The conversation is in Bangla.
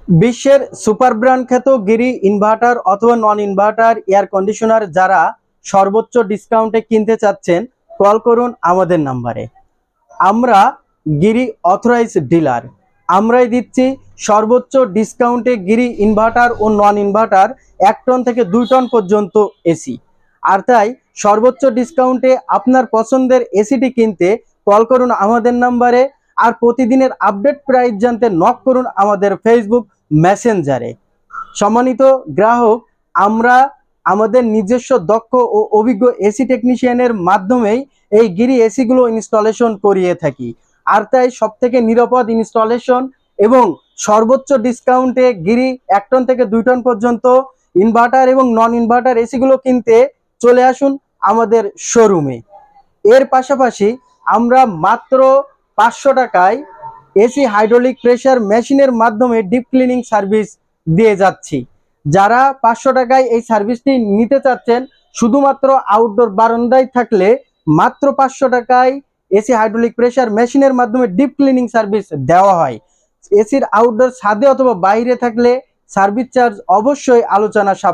বিশ্বের সুপার ব্র্যান্ড খ্যাত গিরি ইনভার্টার অথবা নন ইনভার্টার এয়ার কন্ডিশনার যারা সর্বোচ্চ ডিসকাউন্টে কিনতে চাচ্ছেন, কল করুন আমাদের নাম্বারে। আমরা গিরি অথরাইজ ডিলার। আমরাই দিচ্ছি সর্বোচ্চ ডিসকাউন্টে গিরি ইনভার্টার ও নন ইনভার্টার 1 টন থেকে 2 টন পর্যন্ত এসি। আর তাই সর্বোচ্চ ডিসকাউন্টে আপনার পছন্দের এসিটি কিনতে কল করুন আমাদের নাম্বারে। আর প্রতিদিনের আপডেট প্রাইস জানতে নক করুন আমাদের ফেসবুক মেসেঞ্জারে। সম্মানিত গ্রাহক, আমরা আমাদের নিজস্ব দক্ষ ও অভিজ্ঞ এসি টেকনিশিয়ানের মাধ্যমেই এই গিরি এসিগুলো ইনস্টলেশন করিয়ে থাকি। আর তাই সব থেকে নিরাপদ ইনস্টলেশন এবং সর্বোচ্চ ডিসকাউন্টে গিরি 1 টন থেকে 2 টন পর্যন্ত ইনভার্টার এবং নন ইনভার্টার এসিগুলো কিনতে চলে আসুন আমাদের শোরুমে। এর পাশাপাশি আমরা মাত্র 500 টাকায় এসি হাইড্রোলিক প্রেসার মেশিনের মাধ্যমে ডিপ ক্লিনিং সার্ভিস দিয়ে যাচ্ছি। যারা 500 টাকায় এই সার্ভিসটি নিতে চাচ্ছেন, শুধুমাত্র আউটডোর বারান্দায় থাকলে মাত্র 500 টাকায় এসি হাইড্রোলিক প্রেসার মেশিনের মাধ্যমে ডিপ ক্লিনিং সার্ভিস দেওয়া হয়। এসির আউটডোর ছাদে অথবা বাইরে থাকলে সার্ভিস চার্জ অবশ্যই আলোচনা সাপেক্ষে।